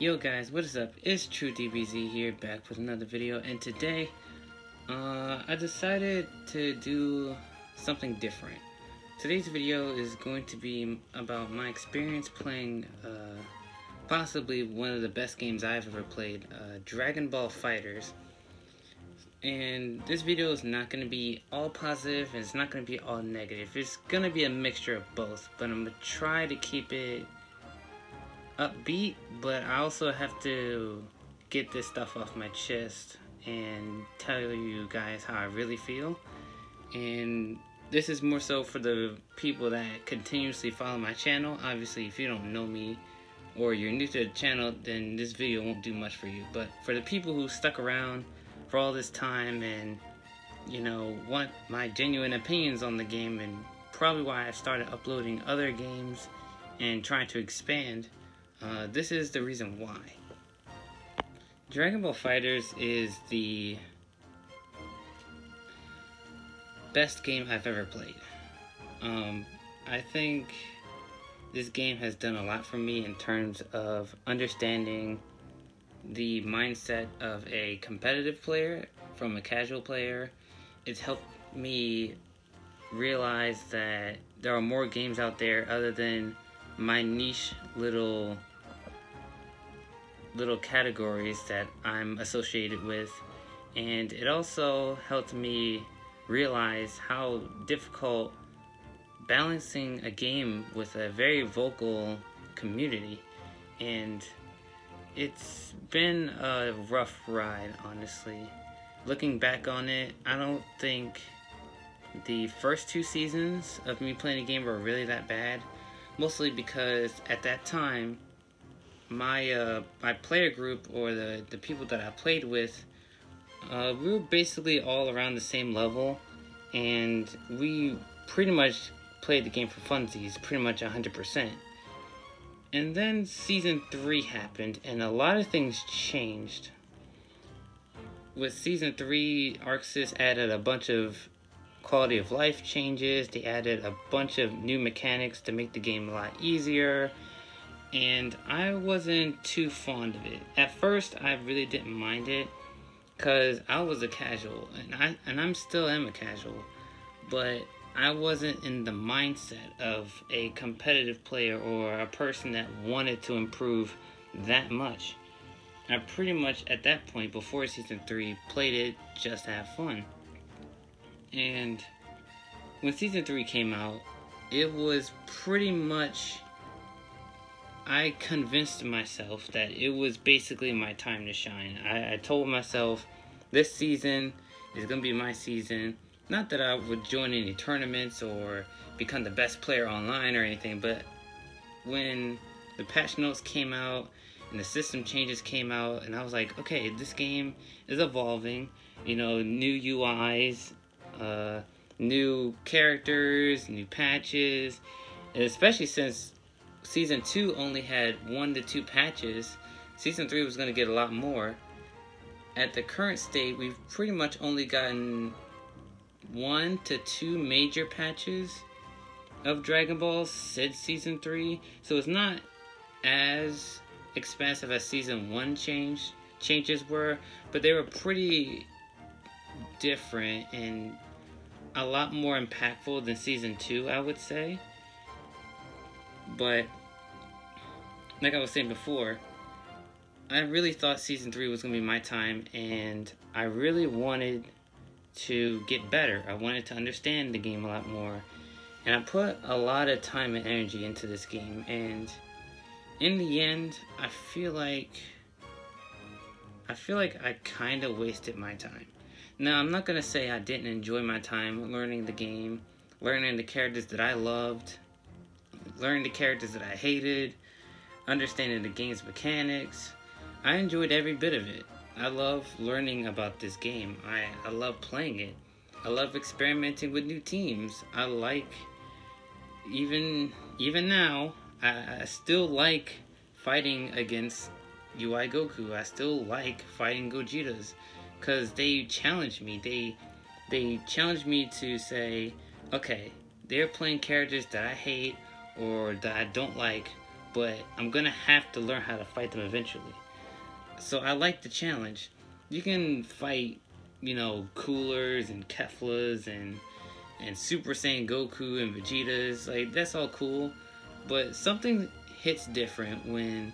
Yo guys, what is up? It's TRUEDBZZ here, back with another video, and today I decided to do something different. Today's video is going to be about my experience playing possibly one of the best games I've ever played, Dragonball FighterZ. And this video is not going to be all positive and it's not going to be all negative. It's going to be a mixture of both, but I'm going to try to keep it upbeat, but I also have to get this stuff off my chest and tell you guys how I really feel. And this is more so for the people that continuously follow my channel. Obviously, if you don't know me or you're new to the channel, then this video won't do much for you. But for the people who stuck around for all this time and, you know, want my genuine opinions on the game, and probably why I started uploading other games and trying to expand, this is the reason why. Dragonball FighterZ is the best game I've ever played. I think this game has done a lot for me in terms of understanding the mindset of a competitive player from a casual player. It's helped me realize that there are more games out there other than my niche little categories that I'm associated with. And it also helped me realize how difficult balancing a game with a very vocal community. And it's been a rough ride, honestly. Looking back on it, I don't think the first 2 seasons of me playing the game were really that bad. Mostly because at that time, my player group, or the people that I played with, we were basically all around the same level, and we pretty much played the game for funsies, pretty much 100%. And then Season 3 happened, and a lot of things changed. With Season 3, ArcSys added a bunch of quality of life changes. They added a bunch of new mechanics to make the game a lot easier, and I wasn't too fond of it. At first, I really didn't mind it, because I was a casual, and I'm still am a casual, but I wasn't in the mindset of a competitive player or a person that wanted to improve that much. I pretty much, at that point, before Season 3, played it just to have fun. And when Season 3 came out, it was pretty much, I convinced myself that it was basically my time to shine. I told myself, this season is going to be my season. Not that I would join any tournaments or become the best player online or anything, but when the patch notes came out and the system changes came out, and I was like, okay, this game is evolving. You know, new UIs, new characters, new patches, and especially since Season 2 only had 1 to 2 patches, Season 3 was going to get a lot more. At the current state, we've pretty much only gotten 1 to 2 major patches of Dragon Ball since Season 3, so it's not as expansive as Season 1 changes were, but they were pretty different and a lot more impactful than Season 2, I would say. But like I was saying before, I really thought Season 3 was going to be my time, and I really wanted to get better. I wanted to understand the game a lot more, and I put a lot of time and energy into this game, and in the end, I feel like I kind of wasted my time. Now, I'm not going to say I didn't enjoy my time learning the game, learning the characters that I loved, learning the characters that I hated, understanding the game's mechanics. I enjoyed every bit of it. I love learning about this game. I love playing it. I love experimenting with new teams. I like, even now, I still like fighting against UI Goku. I still like fighting Gojitas, because they challenge me. They challenge me to say, okay, they're playing characters that I hate or that I don't like. but I'm gonna have to learn how to fight them eventually. So I like the challenge. You can fight, Coolers and Keflas and Super Saiyan Goku and Vegetas. Like, that's all cool, but something hits different when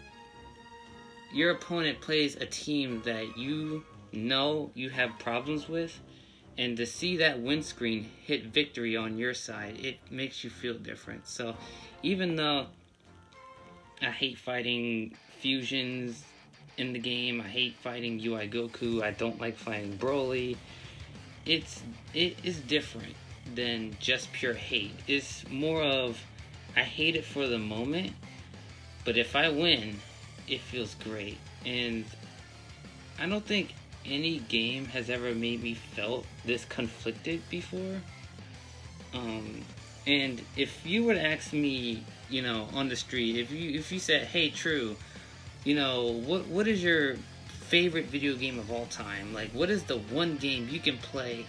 your opponent plays a team that you have problems with, and to see that win screen hit victory on your side, it makes you feel different. So even though I hate fighting fusions in the game, I hate fighting UI Goku, I don't like fighting Broly, it is different than just pure hate. It's more of, I hate it for the moment, but if I win, it feels great. And I don't think any game has ever made me felt this conflicted before. And if you were to ask me, on the street, if you said, "Hey, True, what is your favorite video game of all time? Like, what is the one game you can play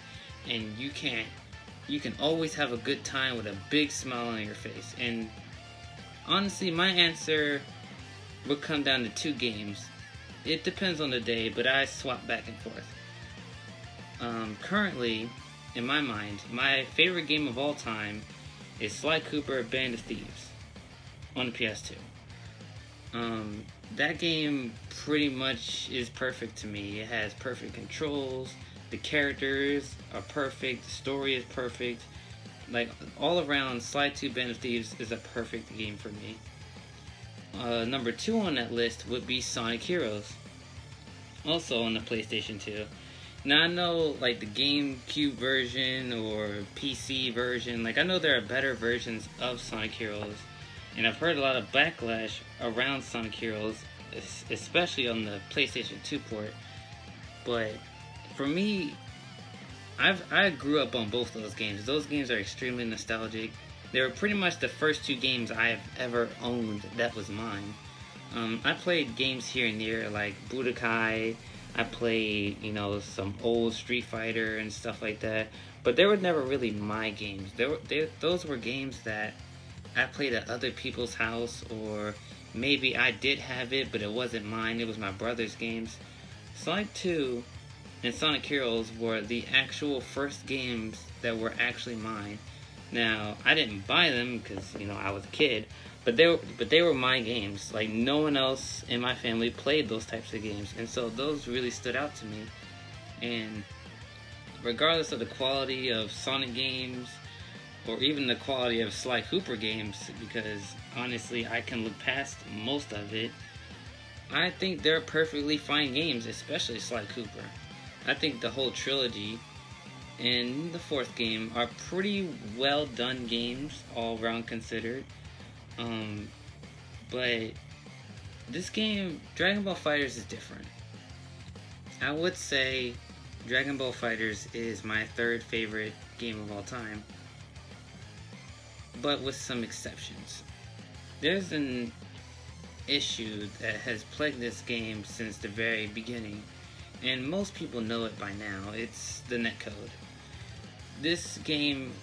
and you can always have a good time with a big smile on your face?" And honestly, my answer would come down to 2 games. It depends on the day, but I swap back and forth. Currently, in my mind, my favorite game of all time is Sly Cooper Band of Thieves on the PS2. That game pretty much is perfect to me. It has perfect controls, the characters are perfect, the story is perfect. Like, all around, Sly 2 Band of Thieves is a perfect game for me. Number 2 on that list would be Sonic Heroes, also on the PlayStation 2. Now, I know, like, the GameCube version or PC version, like, I know there are better versions of Sonic Heroes, and I've heard a lot of backlash around Sonic Heroes, especially on the PlayStation 2 port. But for me, I grew up on both those games. Those games are extremely nostalgic. They were pretty much the first 2 games I've ever owned that was mine. I played games here and there, like Budokai. I played, some old Street Fighter and stuff like that. But they were never really my games. Those were games that I played at other people's house, or maybe I did have it, but it wasn't mine. It was my brother's games. Sonic 2 and Sonic Heroes were the actual first games that were actually mine. Now, I didn't buy them because, I was a kid, but they were my games. Like, no one else in my family played those types of games, and so those really stood out to me. And regardless of the quality of Sonic games, or even the quality of Sly Cooper games, because honestly, I can look past most of it, I think they're perfectly fine games, especially Sly Cooper. I think the whole trilogy and the 4th game are pretty well done games, all around considered. But this game, Dragon Ball FighterZ, is different. I would say Dragon Ball FighterZ is my 3rd favorite game of all time, but with some exceptions. There's an issue that has plagued this game since the very beginning, and most people know it by now. It's the netcode. This game,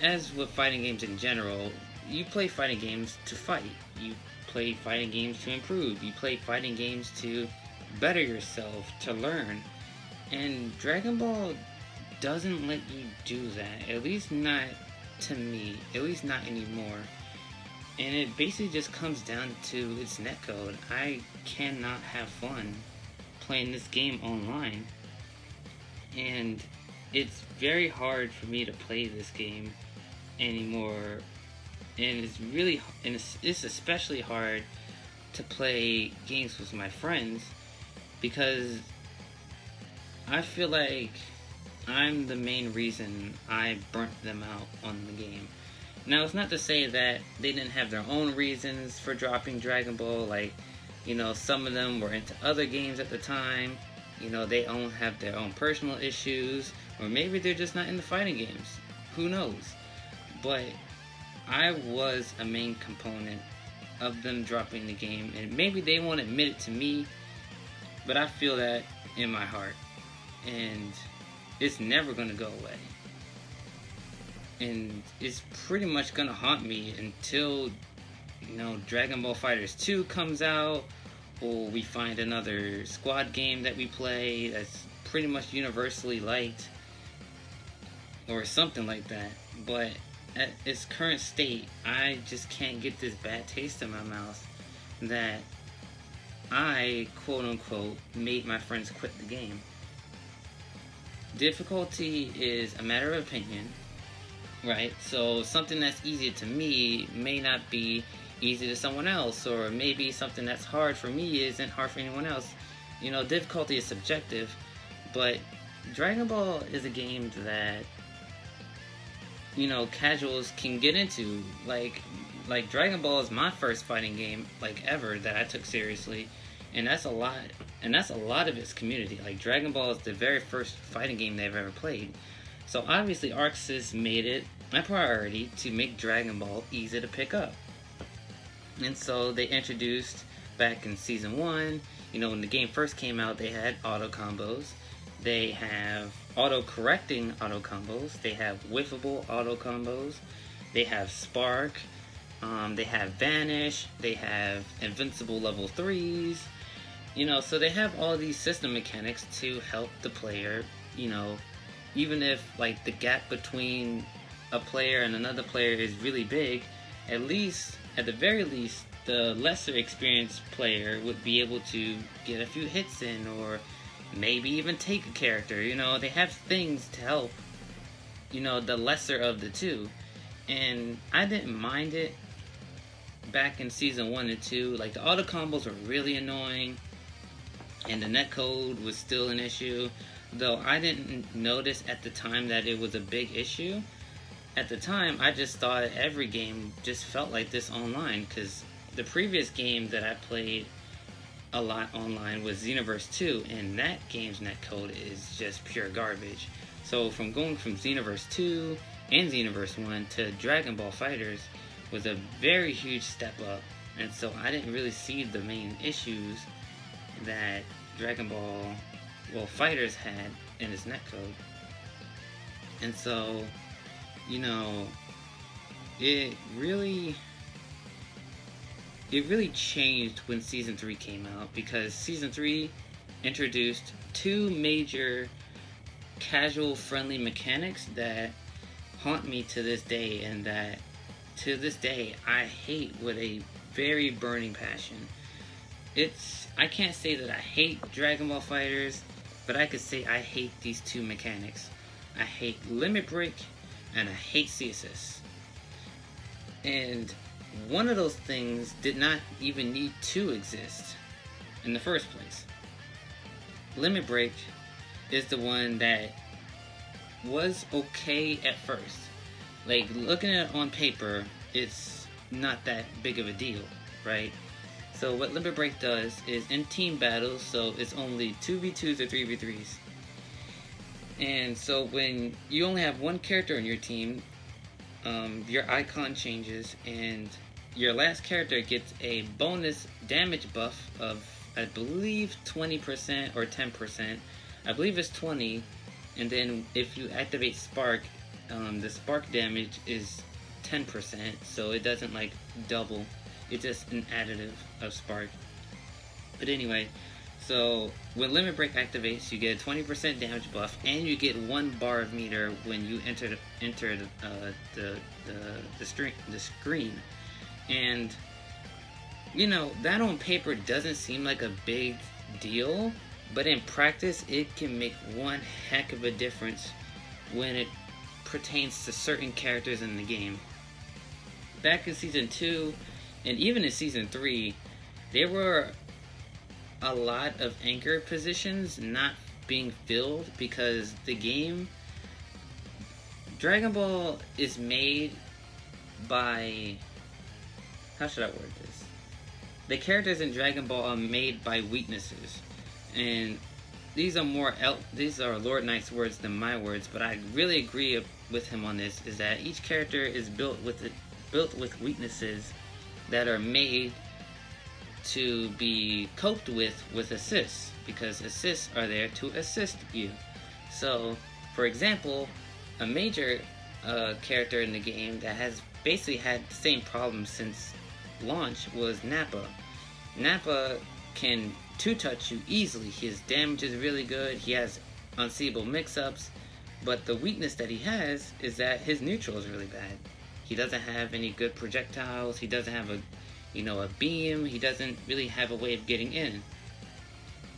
as with fighting games in general, you play fighting games to fight. You play fighting games to improve. You play fighting games to better yourself, to learn. And Dragon Ball doesn't let you do that. At least not to me. At least not anymore. And it basically just comes down to its netcode. I cannot have fun playing this game online. And it's very hard for me to play this game anymore, and it's especially hard to play games with my friends, because I feel like I'm the main reason I burnt them out on the game. Now, it's not to say that they didn't have their own reasons for dropping Dragon Ball, like, some of them were into other games at the time. They have their own personal issues, or maybe they're just not into fighting games. Who knows? But I was a main component of them dropping the game, and maybe they won't admit it to me, but I feel that in my heart, and it's never going to go away. And it's pretty much going to haunt me until Dragon Ball FighterZ 2 comes out, or we find another squad game that we play that's pretty much universally liked, or something like that. But at its current state, I just can't get this bad taste in my mouth that I, quote unquote, made my friends quit the game. Difficulty is a matter of opinion, right? So something that's easy to me may not be easy to someone else, or maybe something that's hard for me isn't hard for anyone else. Difficulty is subjective, but Dragon Ball is a game that casuals can get into. Like Dragon Ball is my first fighting game ever that I took seriously, and that's a lot. And that's a lot of its community. Like, Dragon Ball is the very first fighting game they've ever played. So obviously ArcSys made it my priority to make Dragon Ball easy to pick up. And so they introduced, back in Season 1, when the game first came out, they had auto combos. They have auto-correcting auto combos. They have whiffable auto combos. They have Spark. They have Vanish. They have Invincible level 3s. So they have all these system mechanics to help the player, even if, the gap between a player and another player is really big, at the very least, the lesser experienced player would be able to get a few hits in, or maybe even take a character. They have things to help, the lesser of the two. And I didn't mind it back in Season 1 and 2. The auto combos were really annoying, and the netcode was still an issue, though I didn't notice at the time that it was a big issue. At the time, I just thought every game just felt like this online, because the previous game that I played a lot online was Xenoverse 2, and that game's netcode is just pure garbage. So from going from Xenoverse 2 and Xenoverse 1 to Dragon Ball FighterZ was a very huge step up, and so I didn't really see the main issues that Dragon Ball FighterZ had in its netcode. And so it really changed when Season 3 came out, because Season 3 introduced two major casual friendly mechanics that haunt me to this day, and that to this day I hate with a very burning passion. I can't say that I hate Dragon Ball FighterZ, but I could say I hate these two mechanics. I hate Limit Break, and I hate CSS. And one of those things did not even need to exist in the first place. Limit Break is the one that was okay at first. Looking at it on paper, it's not that big of a deal, right? So what Limit Break does is, in team battles, so it's only 2v2s or 3v3s. And so when you only have one character on your team, your icon changes, and your last character gets a bonus damage buff of, I believe, 20% or 10%. I believe it's 20, and then if you activate Spark, the Spark damage is 10%, so it doesn't double. It's just an additive of Spark. But anyway, so when Limit Break activates, you get a 20% damage buff, and you get 1 bar of meter when you enter the screen. And that on paper doesn't seem like a big deal, but in practice it can make one heck of a difference when it pertains to certain characters in the game. Back in Season 2, and even in Season 3, there were a lot of anchor positions not being filled, because the game, Dragon Ball, is made by, how should I word this? The characters in Dragon Ball are made by weaknesses, and these are Lord Knight's words than my words, but I really agree with him on this, is that each character is built with weaknesses that are made to be coped with assists, because assists are there to assist you. So, for example, a major character in the game that has basically had the same problem since launch was Nappa. Nappa can two-touch you easily. His damage is really good. He has unseeable mix-ups. But the weakness that he has is that his neutral is really bad. He doesn't have any good projectiles. He doesn't have a beam. He doesn't really have a way of getting in.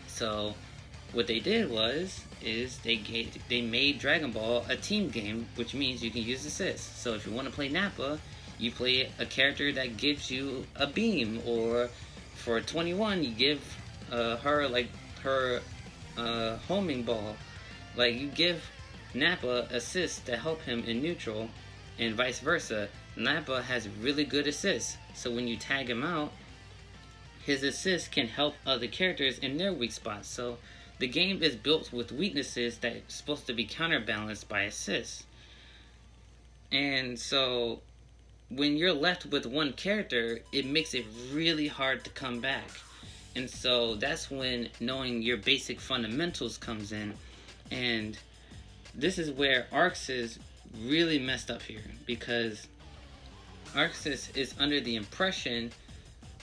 So what they did is they made Dragon Ball a team game, which means you can use assists. So if you want to play Nappa, you play a character that gives you a beam, or for 21 you give her like her homing ball. Like, you give Nappa assists to help him in neutral, and vice versa. Nappa has really good assists, so when you tag him out, his assists can help other characters in their weak spots. So the game is built with weaknesses that are supposed to be counterbalanced by assists. And so when you're left with one character, it makes it really hard to come back. And so that's when knowing your basic fundamentals comes in. And this is where Arxis really messed up here, because Arxis is under the impression,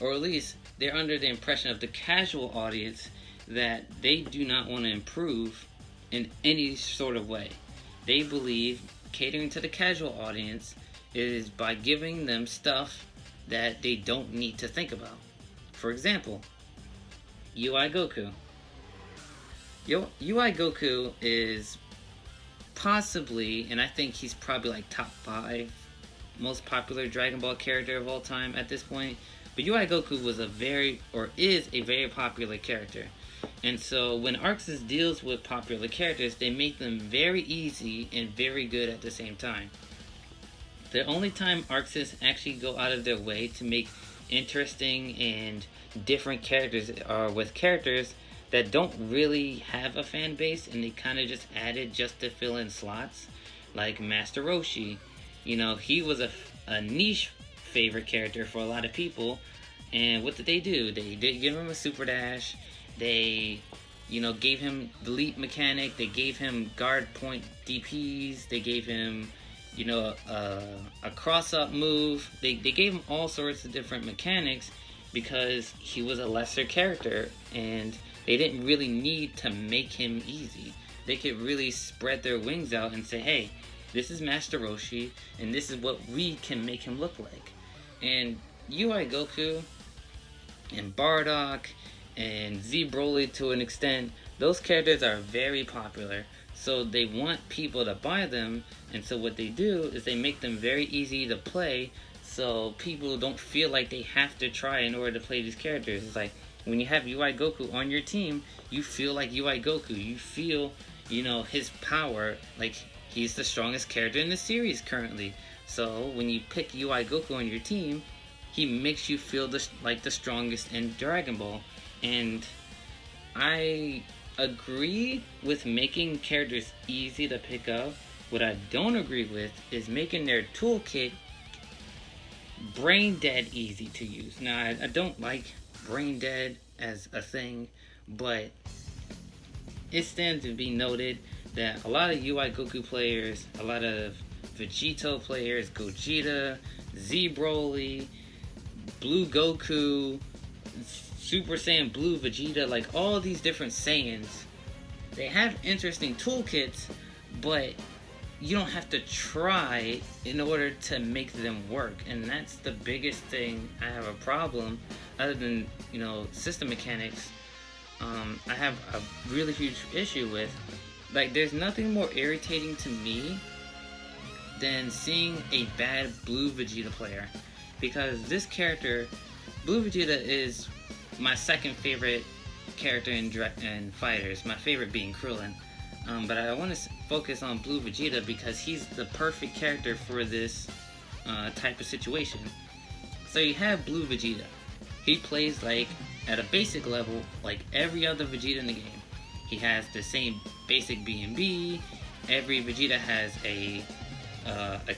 or at least they're under the impression of the casual audience, that they do not want to improve in any sort of way. They believe catering to the casual audience is by giving them stuff that they don't need to think about. For example, UI Goku. UI Goku is possibly, and I think he's probably like top 5 most popular Dragon Ball character of all time at this point. But UI Goku is a very popular character. And so when Arxis deals with popular characters, they make them very easy and very good at the same time. The only time Arxis actually go out of their way to make interesting and different characters are with characters that don't really have a fan base, and they kind of just added just to fill in slots, like Master Roshi. You know, he was a niche favorite character for a lot of people, and what did they do? They did give him a super dash. They, gave him the leap mechanic. They gave him guard point DPs. They gave him, a cross-up move. They gave him all sorts of different mechanics because he was a lesser character, and they didn't really need to make him easy. They could really spread their wings out and say, hey, this is Master Roshi, and this is what we can make him look like. And UI Goku and Bardock and Z Broly, to an extent, those characters are very popular. So they want people to buy them, and so what they do is they make them very easy to play, so people don't feel like they have to try in order to play these characters. It's like, when you have UI Goku on your team, you feel like UI Goku. You feel, his power, like he's the strongest character in the series currently. So when you pick UI Goku on your team, he makes you feel like the strongest in Dragon Ball. And I agree with making characters easy to pick up. What I don't agree with is making their toolkit brain dead easy to use. Now, I don't like brain dead as a thing, but it stands to be noted that a lot of UI Goku players, a lot of Vegito players, Gogeta, Z Broly, Blue Goku, Super Saiyan Blue Vegeta, like all these different Saiyans, they have interesting toolkits, but you don't have to try in order to make them work. And that's the biggest thing I have a problem, other than, system mechanics, I have a really huge issue with. Like, there's nothing more irritating to me than seeing a bad Blue Vegeta player. Because this character, Blue Vegeta, is my second favorite character in FighterZ, my favorite being Krillin. But I want to focus on Blue Vegeta because he's the perfect character for this type of situation. So you have Blue Vegeta. He plays like at a basic level like every other Vegeta in the game. He has the same basic B&B. Every Vegeta has a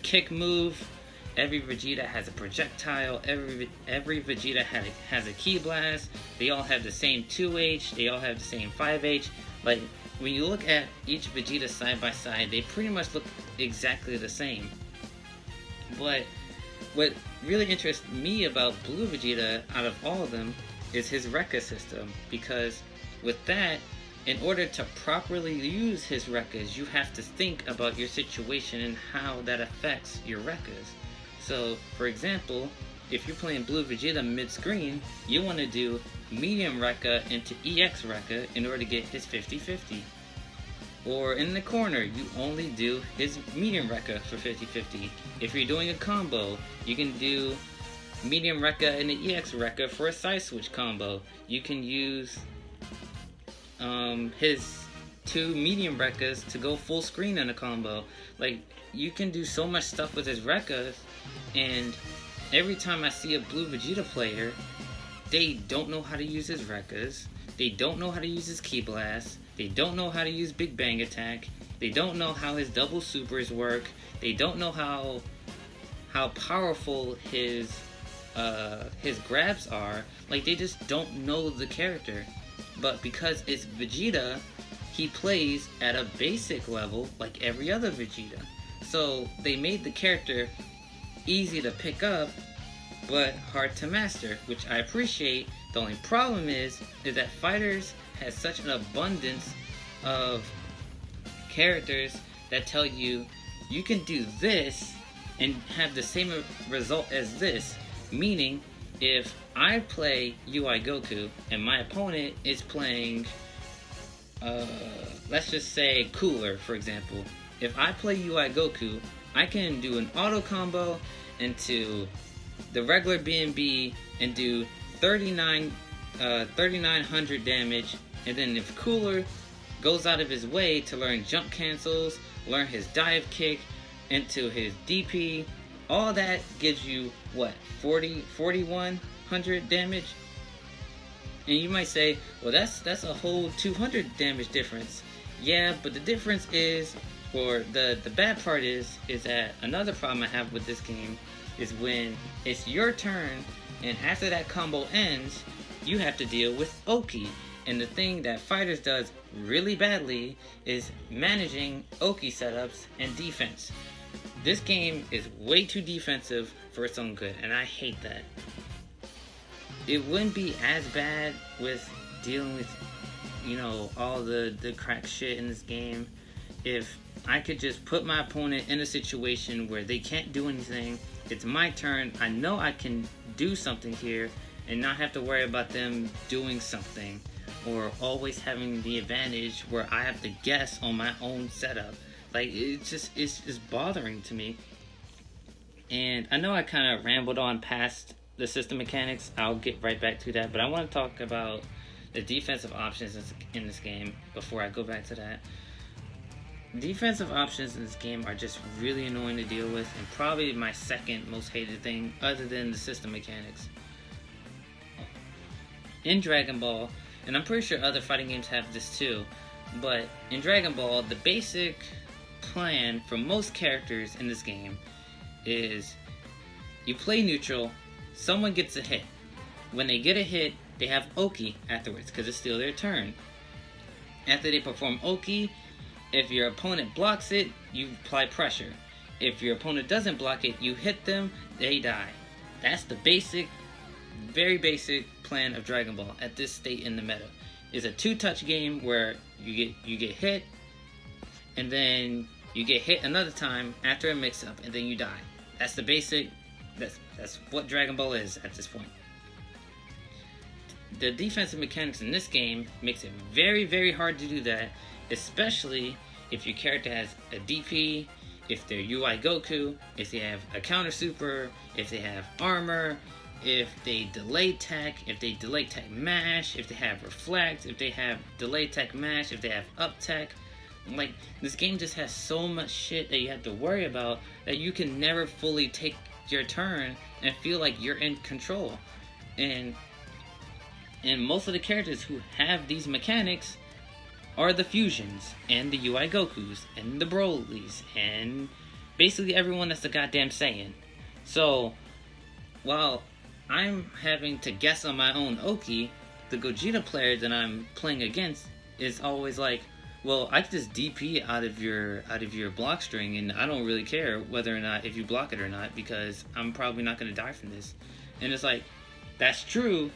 kick move. Every Vegeta has a projectile. Every Vegeta has a ki blast. They all have the same 2H. They all have the same 5H. Like, when you look at each Vegeta side by side, they pretty much look exactly the same. But what really interests me about Blue Vegeta out of all of them is his Rekka system, because with that, in order to properly use his Rekkas, you have to think about your situation and how that affects your Rekkas. So, for example, if you're playing Blue Vegeta mid-screen, you want to do medium Rekka into EX Rekka in order to get his 50-50. Or in the corner, you only do his medium Rekka for 50-50. If you're doing a combo, you can do medium Rekka and the EX Rekka for a side switch combo. You can use his 2 medium Rekkas to go full screen in a combo. Like, you can do so much stuff with his Rekkas, and every time I see a Blue Vegeta player, they don't know how to use his Rekkas, they don't know how to use his Ki Blast, they don't know how to use Big Bang Attack, they don't know how his double supers work, they don't know how powerful his grabs are. Like, they just don't know the character. But because it's Vegeta, he plays at a basic level like every other Vegeta. So they made the character easy to pick up, but hard to master, which I appreciate. The only problem is that FighterZ has such an abundance of characters that tell you you can do this and have the same result as this. Meaning, if I play UI Goku and my opponent is playing, let's just say Cooler, for example. If I play UI Goku, I can do an auto combo into the regular BNB and do 3,900 damage, and then if Cooler goes out of his way to learn jump cancels, learn his dive kick into his DP, all that gives you what, 4,100 damage? And you might say, well, that's a whole 200 damage difference. Yeah, but the difference is, or the bad part is that another problem I have with this game is when it's your turn and after that combo ends, you have to deal with Oki. And the thing that FighterZ does really badly is managing Oki setups and defense. This game is way too defensive for its own good, and I hate that. It wouldn't be as bad with dealing with, you know, all the crack shit in this game if I could just put my opponent in a situation where they can't do anything. It's my turn. I know I can do something here and not have to worry about them doing something, or always having the advantage where I have to guess on my own setup. Like, it's just bothering to me. And I know I kind of rambled on past the system mechanics. I'll get right back to that, but I want to talk about the defensive options in this game before I go back to that. Defensive options in this game are just really annoying to deal with, and probably my second most hated thing other than the system mechanics. In Dragon Ball, and I'm pretty sure other fighting games have this too, but in Dragon Ball, the basic plan for most characters in this game is you play neutral, someone gets a hit. When they get a hit, they have Oki afterwards because it's still their turn. After they perform Oki, if your opponent blocks it, you apply pressure. If your opponent doesn't block it, you hit them, they die. That's the basic, very basic plan of Dragon Ball at this state in the meta. It's a two-touch game where you get hit, and then you get hit another time after a mix-up, and then you die. That's the basic. That's what Dragon Ball is at this point. The defensive mechanics in this game makes it very, very hard to do that, especially if your character has a DP, if they're UI Goku, if they have a counter super, if they have armor, if they delay tech, if they delay tech mash, if they have reflect, if they have delay tech mash, if they have up tech. Like, this game just has so much shit that you have to worry about that you can never fully take your turn and feel like you're in control. And most of the characters who have these mechanics are the Fusions, and the UI Gokus, and the Brolys, and basically everyone that's a goddamn Saiyan. So, while I'm having to guess on my own Oki, the Gogeta player that I'm playing against is always like, well, I can just DP out of your block string, and I don't really care whether or not if you block it or not, because I'm probably not going to die from this. And it's like, that's true.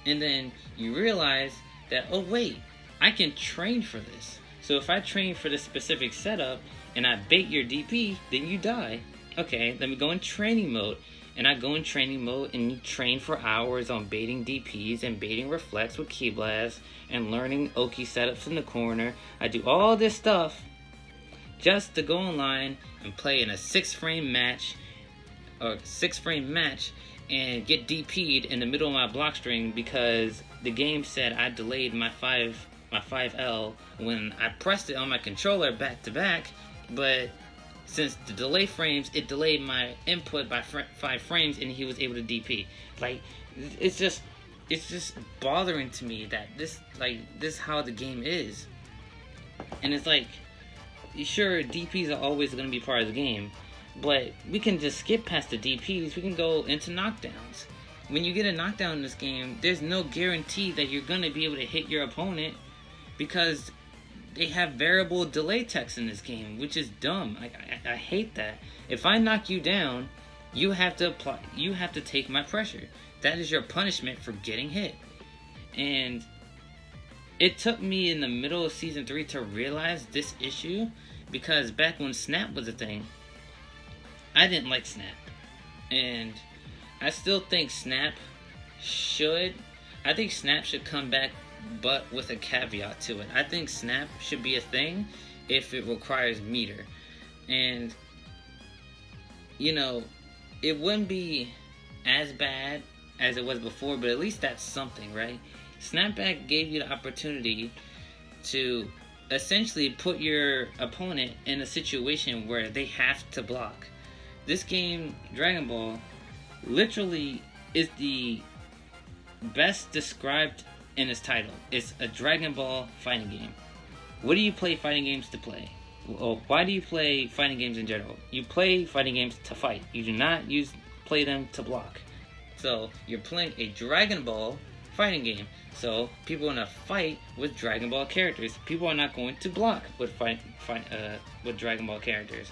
And then you realize that, oh wait, I can train for this. So if I train for this specific setup and I bait your DP, then you die. Okay, let me go in training mode. And I go in training mode and you train for hours on baiting DPs and baiting reflects with Ki Blast and learning Oki setups in the corner. I do all this stuff just to go online and play in a 6-frame match and get DP'd in the middle of my block string because the game said I delayed my 5L when I pressed it on my controller back to back, but since the delay frames, it delayed my input by 5 frames, and he was able to DP. Like, it's just bothering to me that this is how the game is. And it's like, sure, DPs are always going to be part of the game, but we can just skip past the DPs. We can go into knockdowns. When you get a knockdown in this game, there's no guarantee that you're going to be able to hit your opponent because they have variable delay text in this game, which is dumb. I hate that. If I knock you down, you have to take my pressure. That is your punishment for getting hit. And it took me in the middle of season 3 to realize this issue, because back when Snap was a thing, I didn't like Snap. And I still think Snap should come back, but with a caveat to it. I think Snap should be a thing if it requires meter. And, you know, it wouldn't be as bad as it was before, but at least that's something, right? Snapback gave you the opportunity to essentially put your opponent in a situation where they have to block. This game, Dragon Ball, literally is the best described in its title. It's a Dragon Ball fighting game. What do you play fighting games to play? Well, why do you play fighting games in general? You play fighting games to fight. You do not play them to block. So you're playing a Dragon Ball fighting game. So people are gonna fight with Dragon Ball characters. People are not going to block with with Dragon Ball characters.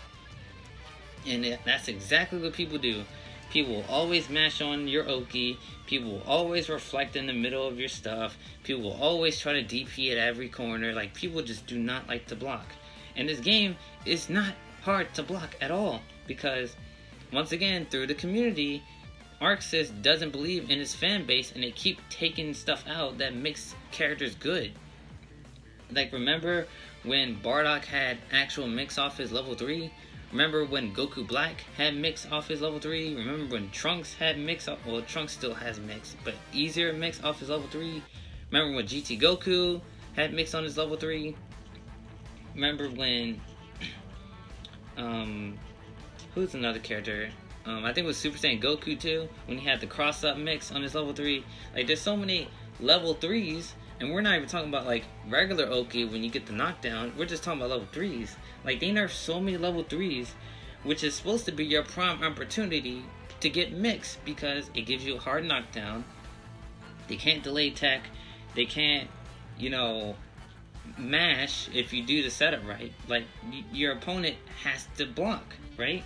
And that's exactly what people do. People will always mash on your Oki. People will always reflect in the middle of your stuff. People will always try to DP at every corner. Like, people just do not like to block. And this game is not hard to block at all. Because, once again, through the community, Arxis doesn't believe in his fan base, and they keep taking stuff out that makes characters good. Like, remember when Bardock had actual mix off his level 3? Remember when Goku Black had mix off his level 3? Remember when Trunks had mix off? Well, Trunks still has mix, but easier mix off his level 3. Remember when GT Goku had mix on his level 3? Remember when who's another character? I think it was Super Saiyan Goku too, when he had the cross up mix on his level 3. Like, there's so many level 3s, and we're not even talking about like regular Oki when you get the knockdown. We're just talking about level 3s. Like, they nerfed so many level 3s, which is supposed to be your prime opportunity to get mixed, because it gives you a hard knockdown. They can't delay tech. They can't, mash if you do the setup right. Like, your opponent has to block, right?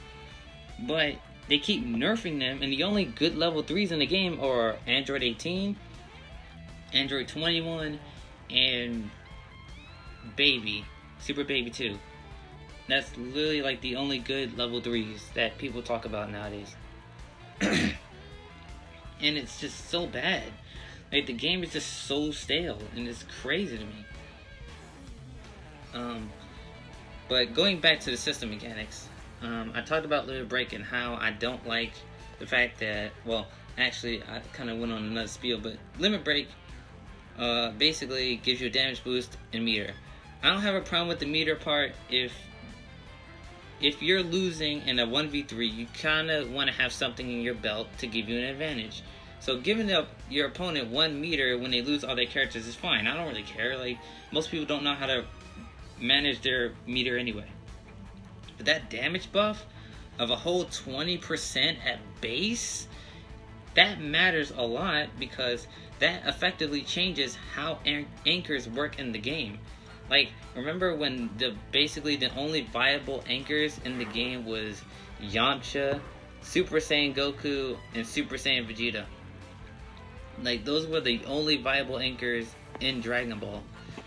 But they keep nerfing them, and the only good level 3s in the game are Android 18, Android 21, and Baby, Super Baby 2. That's literally like the only good level 3s that people talk about nowadays. And it's just so bad. Like, the game is just so stale, and it's crazy to me. But going back to the system mechanics, I talked about Limit Break and how I don't like the fact that, well, actually, I kind of went on another spiel, but Limit Break basically gives you a damage boost and meter. I don't have a problem with the meter part if you're losing in a 1v3, you kind of want to have something in your belt to give you an advantage. So giving up your opponent 1 meter when they lose all their characters is fine. I don't really care. Like, most people don't know how to manage their meter anyway. But that damage buff of a whole 20% at base, that matters a lot, because that effectively changes how anchors work in the game. Like, remember when basically the only viable anchors in the game was Yamcha, Super Saiyan Goku, and Super Saiyan Vegeta. Like, those were the only viable anchors in Dragon Ball.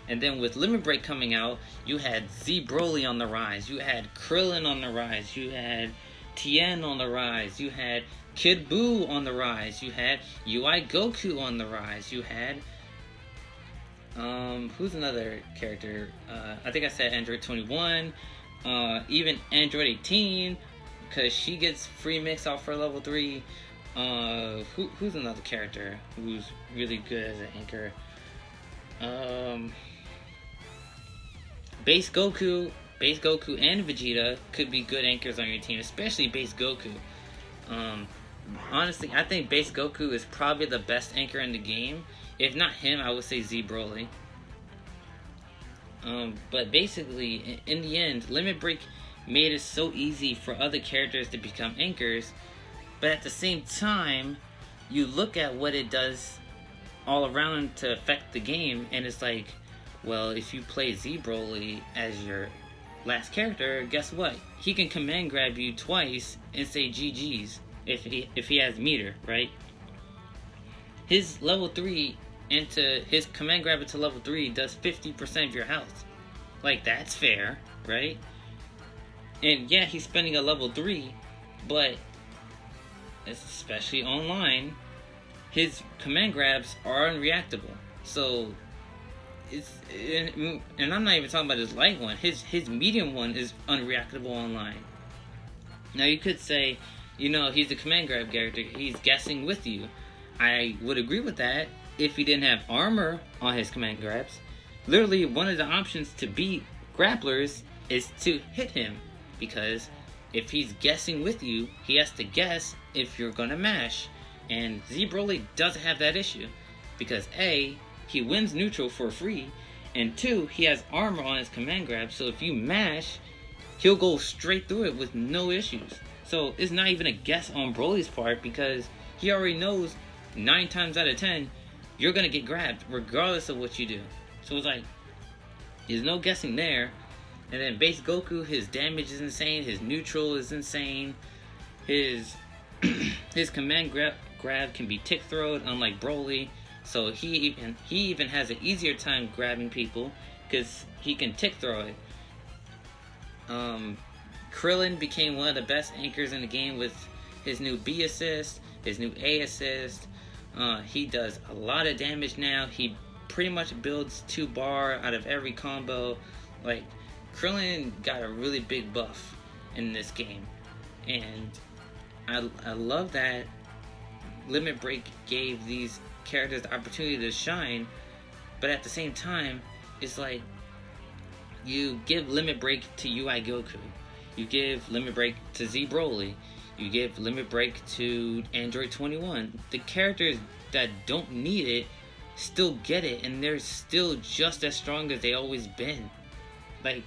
And then with Limit Break coming out, you had Z Broly on the rise, you had Krillin on the rise, you had Tien on the rise, you had Kid Buu on the rise, you had UI Goku on the rise, you had who's another character? I think I said Android 21, even Android 18, because she gets free mix off her level 3. Who's another character who's really good as an anchor? Base Goku and Vegeta could be good anchors on your team, especially Base Goku. Honestly, I think Base Goku is probably the best anchor in the game. If not him, I would say Z Broly. But basically, in the end, Limit Break made it so easy for other characters to become anchors. But at the same time, you look at what it does all around to affect the game, and it's like, well, if you play Z Broly as your last character, guess what? He can command grab you twice and say GG's if he has meter, right? His level 3 into his command grab into level 3 does 50% of your health. Like, that's fair, right? And yeah, he's spending a level 3, but especially online, his command grabs are unreactable. So and I'm not even talking about his light one. His medium one is unreactable online. Now you could say, he's a command grab character. He's guessing with you. I would agree with that if he didn't have armor on his command grabs. Literally, one of the options to beat grapplers is to hit him, because if he's guessing with you, he has to guess if you're gonna mash. And Z Broly doesn't have that issue, because A, he wins neutral for free, and 2, he has armor on his command grab, so if you mash, he'll go straight through it with no issues. So it's not even a guess on Broly's part, because he already knows 9 times out of 10 you're gonna get grabbed regardless of what you do. So it's like, there's no guessing there. And then Base Goku, his damage is insane, his neutral is insane, his command grab can be tick throwed, unlike Broly. So he even has an easier time grabbing people because he can tick throw it. Krillin became one of the best anchors in the game with his new B assist, his new A assist. He does a lot of damage now. He pretty much builds 2 bar out of every combo. Like, Krillin got a really big buff in this game, and I love that Limit Break gave these characters the opportunity to shine. But at the same time, it's like, you give Limit Break to UI Goku, you give Limit Break to Z Broly, you give Limit Break to Android 21. The characters that don't need it still get it, and they're still just as strong as they always been. Like,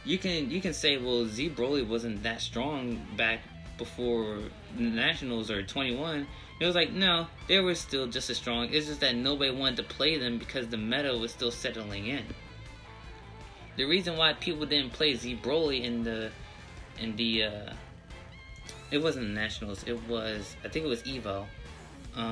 you can say, well, Z Broly wasn't that strong back before Nationals or 21. It was like, no, they were still just as strong. It's just that nobody wanted to play them because the meta was still settling in. The reason why people didn't play Z Broly in the it wasn't the Nationals, I think it was Evo.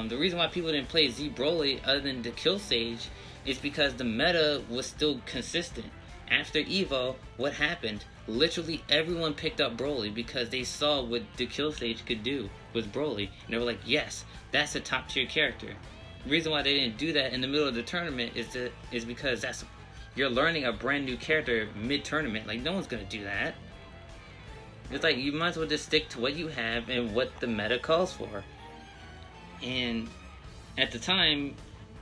The reason why people didn't play Z Broly other than the Kill Sage is because the meta was still consistent. After Evo, what happened? Literally everyone picked up Broly because they saw what the Kill Sage could do with Broly. And they were like, yes, that's a top tier character. The reason why they didn't do that in the middle of the tournament is because you're learning a brand new character mid-tournament. Like, no one's going to do that. It's like, you might as well just stick to what you have and what the meta calls for. And at the time,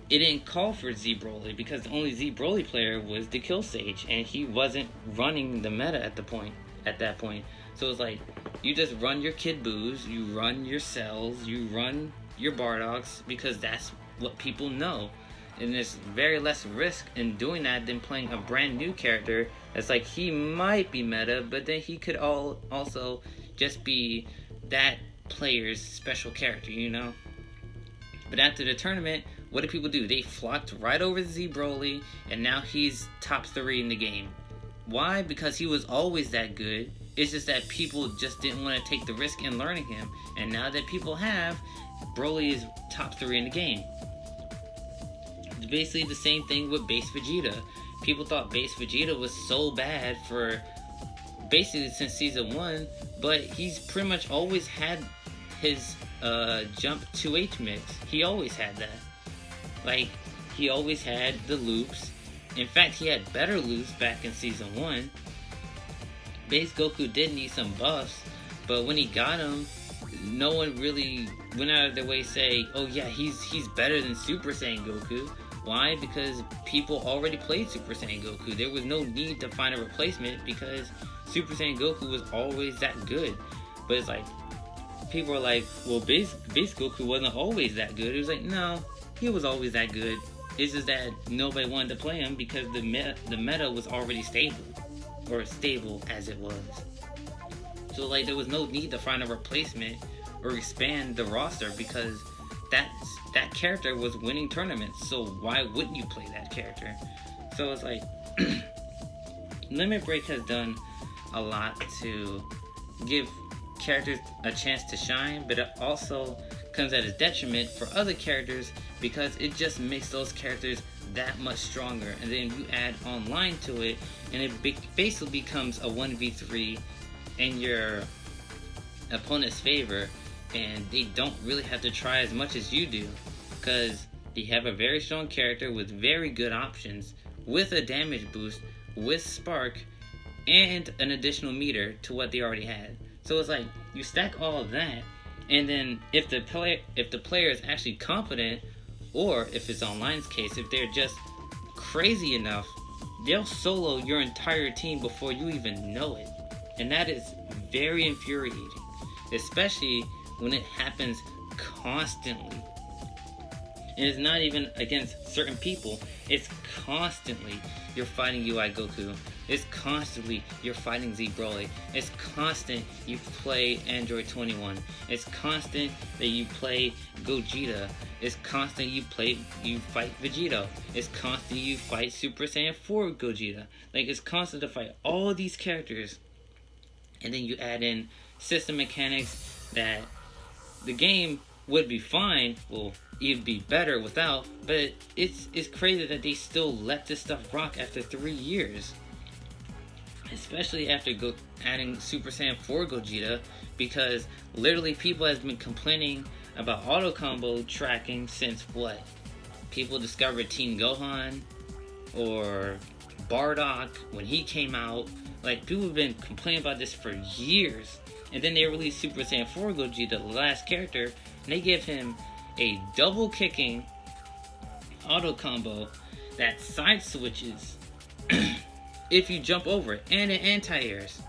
it didn't call for Z Broly because the only Z Broly player was the Kill Sage, and he wasn't running the meta at that point. So it's like, you just run your Kid Boos, you run your Cells, you run your Bardoks, because that's what people know. And there's very less risk in doing that than playing a brand new character that's like, he might be meta, but then he could also just be that player's special character, But after the tournament, what did people do? They flocked right over to Z Broly, and now he's top 3 in the game. Why? Because he was always that good. It's just that people just didn't want to take the risk in learning him. And now that people have, Broly is top 3 in the game. It's basically the same thing with base Vegeta. People thought base Vegeta was so bad for basically since season 1, but he's pretty much always had his jump 2H mix. He always had that. Like, he always had the loops. In fact, he had better loops back in season 1. Base Goku did need some buffs, but when he got them, no one really went out of their way to say, oh yeah, he's better than Super Saiyan Goku. Why? Because people already played Super Saiyan Goku. There was no need to find a replacement because Super Saiyan Goku was always that good. But it's like, people are like, well, base Goku wasn't always that good. It was like, no, he was always that good. It's just that nobody wanted to play him because the meta was already stable. Or stable as it was. So like, there was no need to find a replacement or expand the roster because that character was winning tournaments. So why wouldn't you play that character? So it's like, Limit Break has done a lot to give characters a chance to shine, but it also comes at a detriment for other characters because it just makes those characters that much stronger. And then you add online to it, and it basically becomes a 1v3 in your opponent's favor, and they don't really have to try as much as you do because they have a very strong character with very good options, with a damage boost, with spark, and an additional meter to what they already had. So it's like, you stack all of that, and then if the player is actually competent, or if it's online's case, if they're just crazy enough, they'll solo your entire team before you even know it. And that is very infuriating, especially when it happens constantly. And it's not even against certain people. It's constantly you're fighting UI Goku. It's constantly you're fighting Z Broly. It's constant you play Android 21. It's constant that you play Gogeta. It's constant you fight Vegeta. It's constant you fight Super Saiyan 4 Gogeta. Like, it's constant to fight all these characters. And then you add in system mechanics that the game would be fine. Well, it'd be better without, but it's crazy that they still let this stuff rock after 3 years. Especially after adding Super Saiyan 4 Gogeta, because literally people has been complaining about auto combo tracking since what? People discovered Team Gohan or Bardock when he came out. Like, people have been complaining about this for years. And then they released Super Saiyan 4 Gogeta, the last character, and they give him a double kicking auto combo that side switches if you jump over it, and it anti-airs.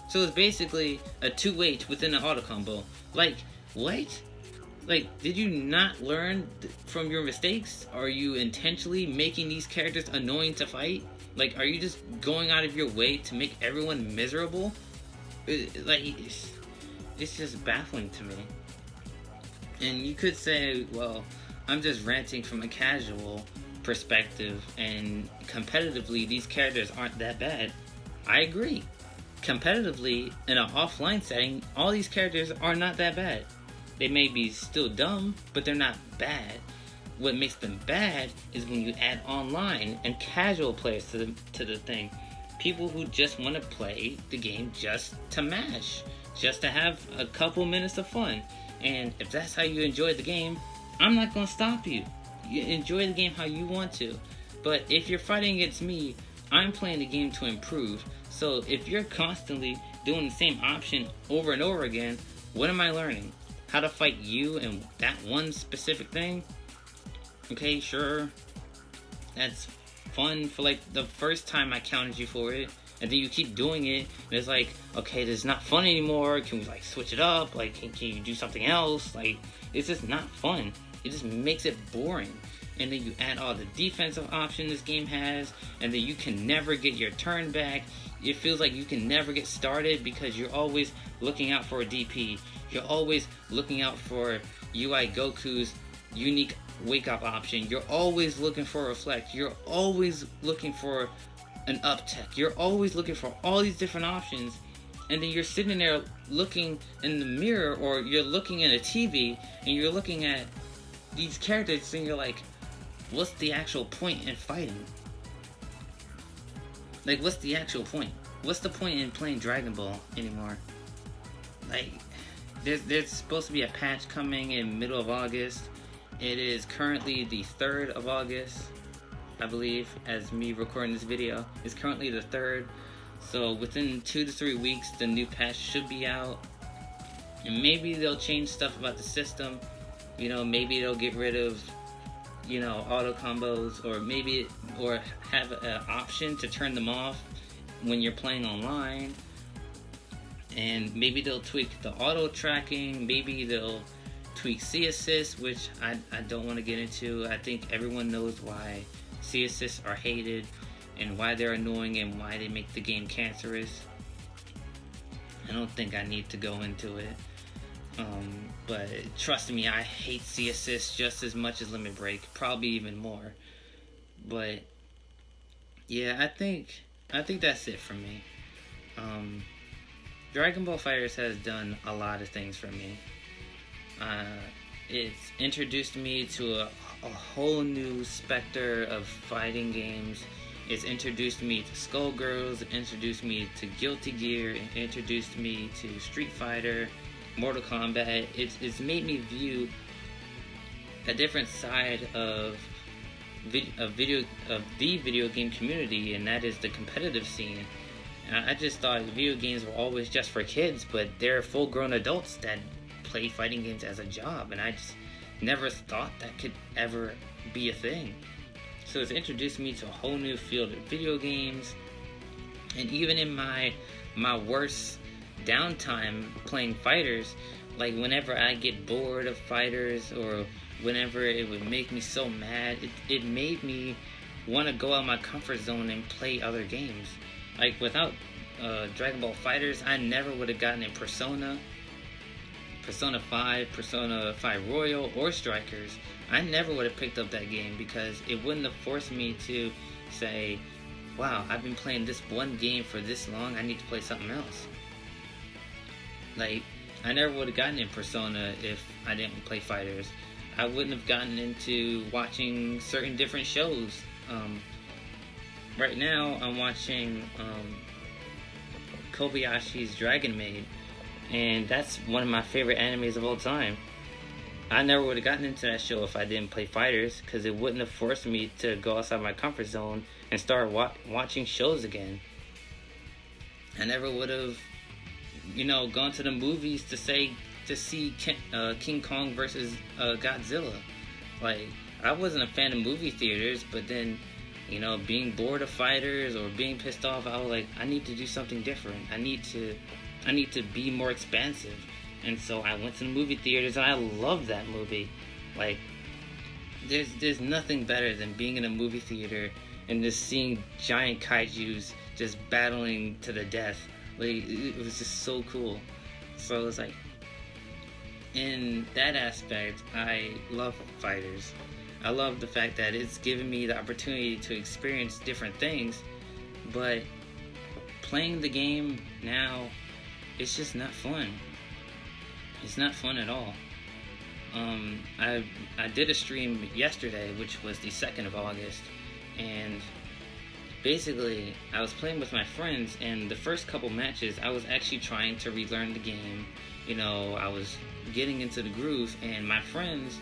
So it's basically a 2H within an auto combo. Like, what? Like, did you not learn from your mistakes? Are you intentionally making these characters annoying to fight? Like, are you just going out of your way to make everyone miserable? It's just baffling to me. And you could say, well, I'm just ranting from a casual perspective, and competitively, these characters aren't that bad. I agree. Competitively, in an offline setting, all these characters are not that bad. They may be still dumb, but they're not bad. What makes them bad is when you add online and casual players to the thing. People who just want to play the game just to mash, just to have a couple minutes of fun. And if that's how you enjoy the game, I'm not going to stop you. You enjoy the game how you want to. But if you're fighting against me, I'm playing the game to improve. So if you're constantly doing the same option over and over again, what am I learning? How to fight you and that one specific thing? Okay, sure. That's fun for like the first time I counted you for it. And then you keep doing it, and it's like, okay, this is not fun anymore. Can we like switch it up? Like, can you do something else? Like, it's just not fun. It just makes it boring. And then you add all the defensive options this game has, and then you can never get your turn back. It feels like you can never get started because you're always looking out for a DP. You're always looking out for UI Goku's unique wake up option. You're always looking for a reflect. You're always looking for an up tech. You're always looking for all these different options. And then you're sitting there looking in the mirror, or you're looking in a TV and you're looking at these characters and you're like, what's the actual point in fighting? Like, what's the actual point? What's the point in playing Dragon Ball anymore? Like, there's supposed to be a patch coming in middle of August. It is currently the 3rd of August, I believe, as me recording this video. It's currently the 3rd. So within 2 to 3 weeks, the new patch should be out. And maybe they'll change stuff about the system. You know, maybe they'll get rid of, you know, auto combos, or have an option to turn them off when you're playing online. And maybe they'll tweak the auto tracking. Maybe they'll tweak C assists, which I don't want to get into. I think everyone knows why C assists are hated and why they're annoying and why they make the game cancerous. I don't think I need to go into it. But trust me, I hate C assists just as much as Limit Break, probably even more. But yeah, I think that's it for me. Dragon Ball FighterZ has done a lot of things for me. It's introduced me to a whole new specter of fighting games. It's introduced me to Skullgirls, it introduced me to Guilty Gear, it introduced me to Street Fighter, Mortal Kombat. It's made me view a different side of the video game community, and that is the competitive scene. And I just thought video games were always just for kids, but there are full-grown adults that play fighting games as a job, and I just never thought that could ever be a thing. So it's introduced me to a whole new field of video games. And even in my worst downtime playing fighters, like whenever I get bored of fighters, or whenever it would make me so mad, it made me want to go out of my comfort zone and play other games. Like without Dragon Ball FighterZ, I never would have gotten in Persona 5, Persona 5 Royal, or Strikers. I never would have picked up that game because it wouldn't have forced me to say, wow, I've been playing this one game for this long, I need to play something else. Like, I never would have gotten in Persona if I didn't play Fighters. I wouldn't have gotten into watching certain different shows. Right now, I'm watching Kobayashi's Dragon Maid, and that's one of my favorite animes of all time. I never would have gotten into that show if I didn't play Fighters, because it wouldn't have forced me to go outside my comfort zone and start watching shows again. I never would have, gone to the movies to see King Kong versus Godzilla. Like, I wasn't a fan of movie theaters, but then, being bored of Fighters or being pissed off, I was like, I need to do something different. I need to be more expansive. And so I went to the movie theaters, and I loved that movie. Like, there's nothing better than being in a movie theater and just seeing giant kaijus just battling to the death. Like, it was just so cool. So it's like, in that aspect, I love Fighters. I love the fact that it's given me the opportunity to experience different things, but playing the game now, it's just not fun. It's not fun at all. I did a stream yesterday, which was the 2nd of August, and basically I was playing with my friends, and the first couple matches I was actually trying to relearn the game. I was getting into the groove, and my friends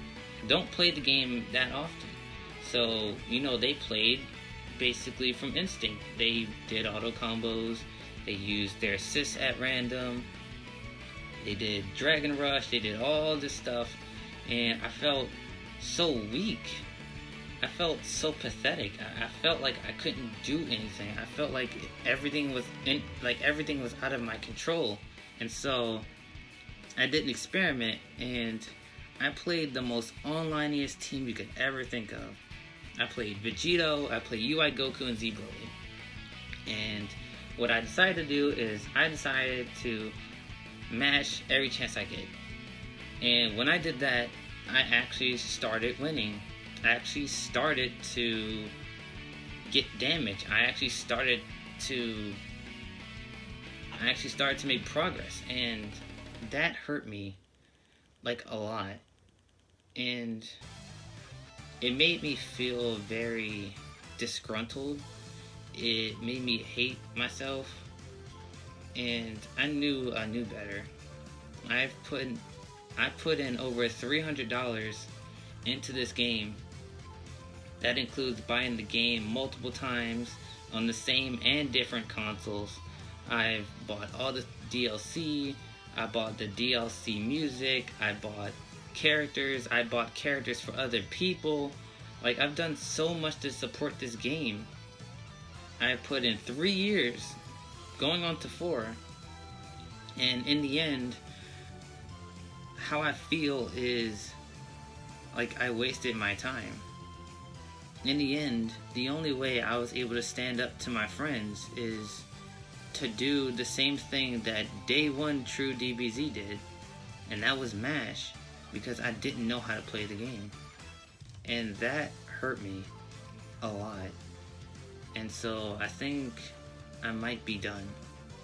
don't play the game that often. So, they played basically from instinct. They did auto combos, they used their assists at random, they did Dragon Rush, they did all this stuff, and I felt so weak. I felt so pathetic. I felt like I couldn't do anything. I felt like everything was out of my control. And so I did an experiment, and I played the most online-iest team you could ever think of. I played Vegito, I played UI Goku, and Z Broly. And what I decided to do is I decided to mash every chance I get. And when I did that, I actually started winning. I actually started to get damage. I actually started to make progress, and that hurt me like a lot. And it made me feel very disgruntled. It made me hate myself, and I knew better. I put in over $300 into this game. That includes buying the game multiple times on the same and different consoles. I've bought all the DLC. I bought the DLC music. I bought characters. I bought characters for other people. Like, I've done so much to support this game. I put in 3 years, going on to 4. And in the end, how I feel is like I wasted my time. In the end, the only way I was able to stand up to my friends is to do the same thing that day one TRUEDBZZ did, and that was MASH, because I didn't know how to play the game. And that hurt me a lot. And so I think I might be done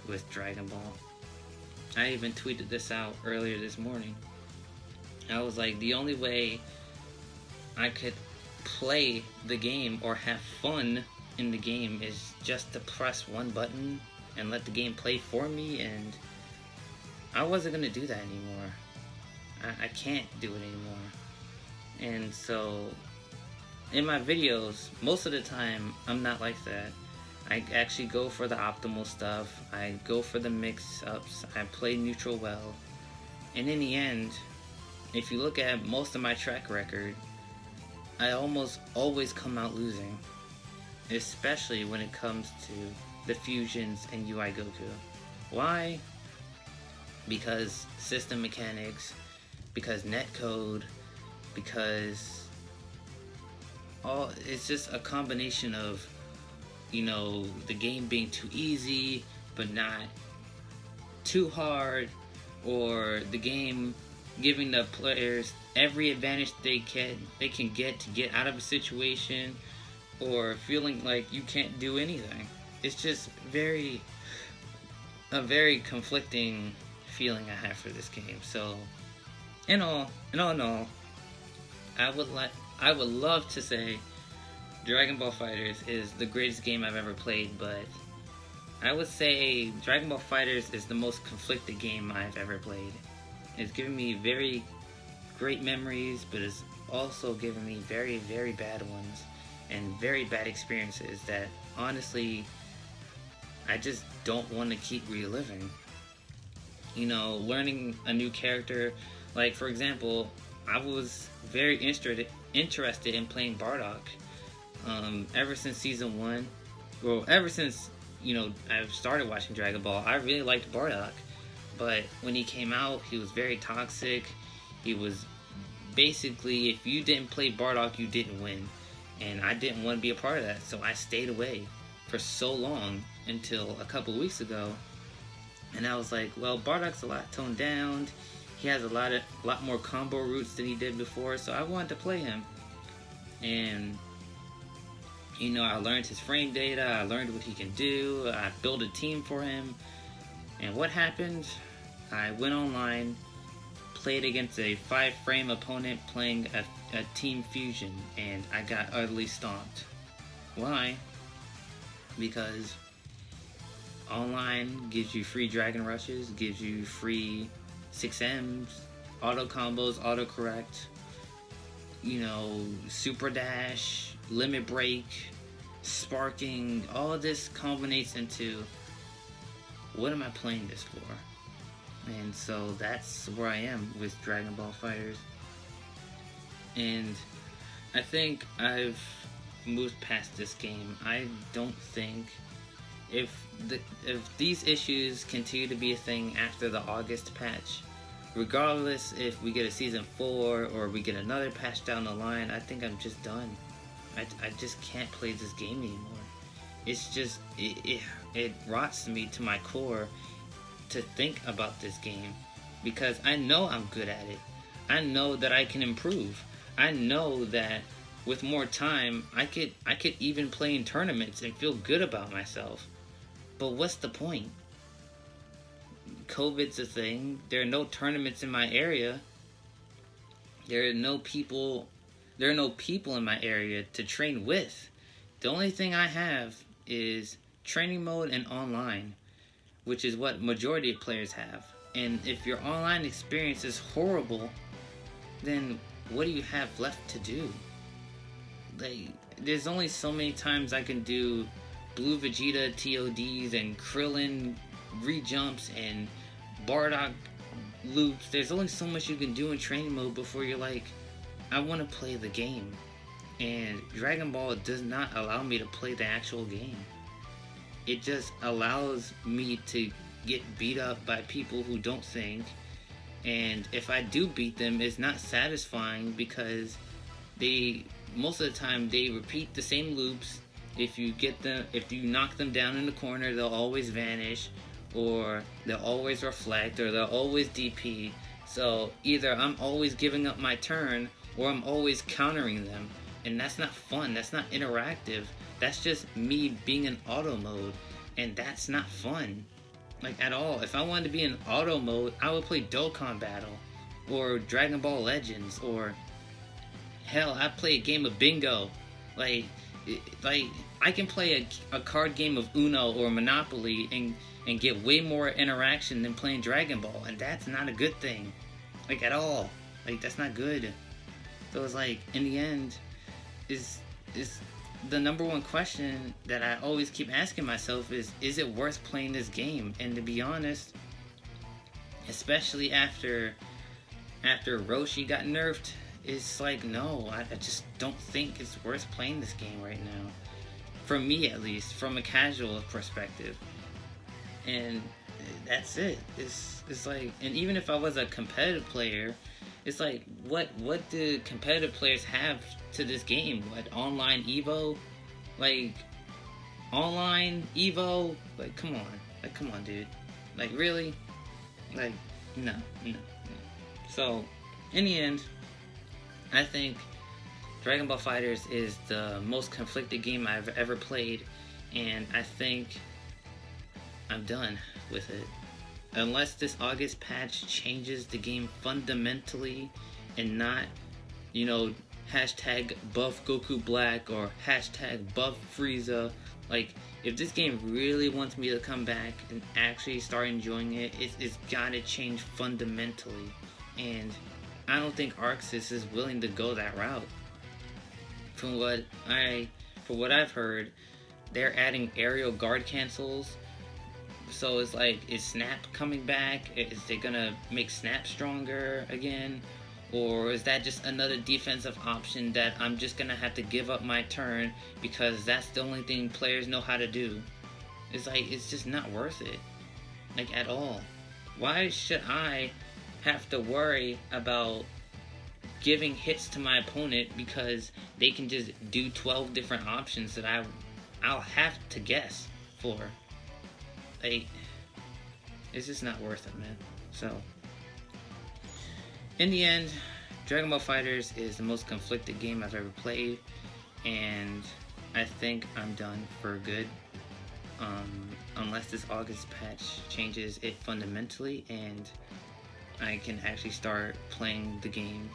with Dragon Ball. I even tweeted this out earlier this morning. I was like, the only way I could play the game or have fun in the game is just to press one button and let the game play for me, and I wasn't gonna do that anymore. I can't do it anymore. And so in my videos, most of the time I'm not like that. I actually go for the optimal stuff. I go for the mix-ups. I play neutral well. And in the end, if you look at most of my track record, I almost always come out losing, especially when it comes to the fusions and UI Goku. Why? Because system mechanics, because netcode, because it's just a combination of, you know, the game being too easy but not too hard, or the game giving the players every advantage they can get to get out of a situation, or feeling like you can't do anything. It's just a very conflicting feeling I have for this game. So in all, I would love to say Dragon Ball FighterZ is the greatest game I've ever played, but I would say Dragon Ball FighterZ is the most conflicted game I've ever played. It's given me very great memories, but it's also given me very, very bad ones and very bad experiences that honestly I just don't want to keep reliving. You know, learning a new character, like for example, I was very interested in playing Bardock ever since season 1. Well, ever since, you know, I've started watching Dragon Ball, I really liked Bardock. But when he came out, he was very toxic. He was basically, if you didn't play Bardock, you didn't win. And I didn't want to be a part of that, so I stayed away for so long until a couple weeks ago. And I was like, well, Bardock's a lot toned down. He has a lot more combo routes than he did before, so I wanted to play him. And you know, I learned his frame data, I learned what he can do, I built a team for him. And what happened? I went online, played against a 5-frame opponent playing a team fusion, and I got utterly stomped. Why? Because online gives you free Dragon Rushes, gives you free 6Ms, auto combos, auto correct, you know, super dash, limit break, sparking. All of this culminates into, what am I playing this for? And so that's where I am with Dragon Ball FighterZ. And I think I've moved past this game. I don't think if these issues continue to be a thing after the August patch, regardless if we get a season 4 or we get another patch down the line, I think I'm just done. I just can't play this game anymore. It's just, it rots me to my core to think about this game, because I know I'm good at it. I know that I can improve. I know that with more time, I could even play in tournaments and feel good about myself. But what's the point? COVID's a thing. There are no tournaments in my area. There are no people in my area to train with. The only thing I have is training mode and online, which is what majority of players have. And if your online experience is horrible, then what do you have left to do? Like, there's only so many times I can do Blue Vegeta TODs and Krillin re-jumps and Bardock loops. There's only so much you can do in training mode before you're like, I want to play the game. And Dragon Ball does not allow me to play the actual game. It just allows me to get beat up by people who don't think. And if I do beat them, it's not satisfying because most of the time they repeat the same loops. If you knock them down in the corner, they'll always vanish, or they'll always reflect, or they'll always DP. So either I'm always giving up my turn, or I'm always countering them. And that's not fun, that's not interactive. That's just me being in auto mode, and that's not fun. Like, at all. If I wanted to be in auto mode, I would play Dokkan Battle, or Dragon Ball Legends, or hell, I'd play a game of Bingo. Like I can play a card game of Uno or Monopoly and get way more interaction than playing Dragon Ball, and that's not a good thing. Like, at all. Like, that's not good. So it's like, in the end, is the number one question that I always keep asking myself is it worth playing this game? And to be honest, especially after Roshi got nerfed, it's like, no, I just don't think it's worth playing this game right now. For me, at least, from a casual perspective. And that's it. It's like, and even if I was a competitive player, it's like, what do competitive players have to this game? What, online Evo? Like, online Evo? Like, come on, dude. Like, really? Like, no. So, in the end, I think Dragon Ball FighterZ is the most conflicted game I've ever played, and I think I'm done with it. Unless this August patch changes the game fundamentally and not, hashtag buff Goku Black or hashtag buff Frieza. Like, if this game really wants me to come back and actually start enjoying it, it's gotta change fundamentally. And I don't think ArcSys is willing to go that route. From what I've heard, they're adding aerial guard cancels. So it's like, is Snap coming back? Is they gonna make Snap stronger again? Or is that just another defensive option that I'm just gonna have to give up my turn because that's the only thing players know how to do? It's like, it's just not worth it. Like, at all. Why should I have to worry about giving hits to my opponent because they can just do 12 different options that I'll have to guess for? Like, it's just not worth it, man. So, in the end, Dragon Ball FighterZ is the most conflicted game I've ever played, and I think I'm done for good. Unless this August patch changes it fundamentally and I can actually start playing the game.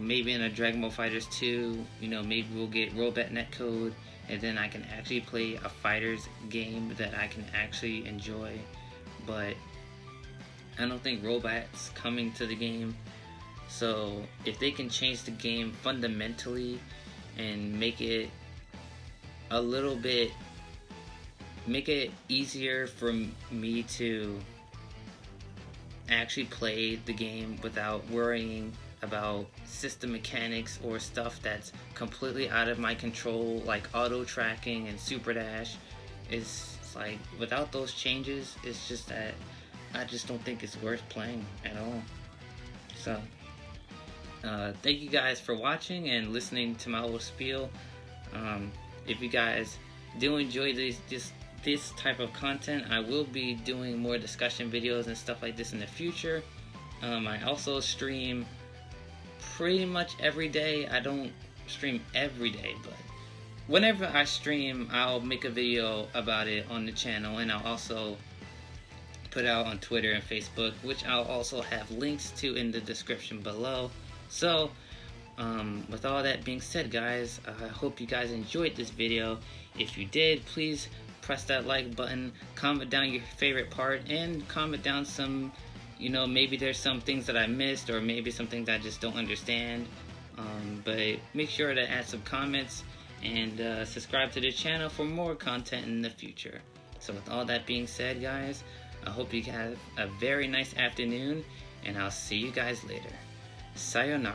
Maybe in a Dragon Ball FighterZ 2, maybe we'll get robot netcode, and then I can actually play a FighterZ game that I can actually enjoy. But I don't think robot's coming to the game. So if they can change the game fundamentally and make it easier for me to actually play the game without worrying about system mechanics or stuff that's completely out of my control, like auto tracking and super dash. It's like, without those changes, it's just that I just don't think it's worth playing at all. So thank you guys for watching and listening to my little spiel. If you guys do enjoy this type of content, I will be doing more discussion videos and stuff like this in the future. I also stream pretty much every day. I don't stream every day, but whenever I stream, I'll make a video about it on the channel, and I'll also put out on Twitter and Facebook, which I'll also have links to in the description below. So with all that being said, guys, I hope you guys enjoyed this video. If you did, please press that like button, comment down your favorite part, and comment down some, maybe there's some things that I missed, or maybe some things I just don't understand. But make sure to add some comments and subscribe to the channel for more content in the future. So with all that being said, guys, I hope you have a very nice afternoon, and I'll see you guys later. Sayonara.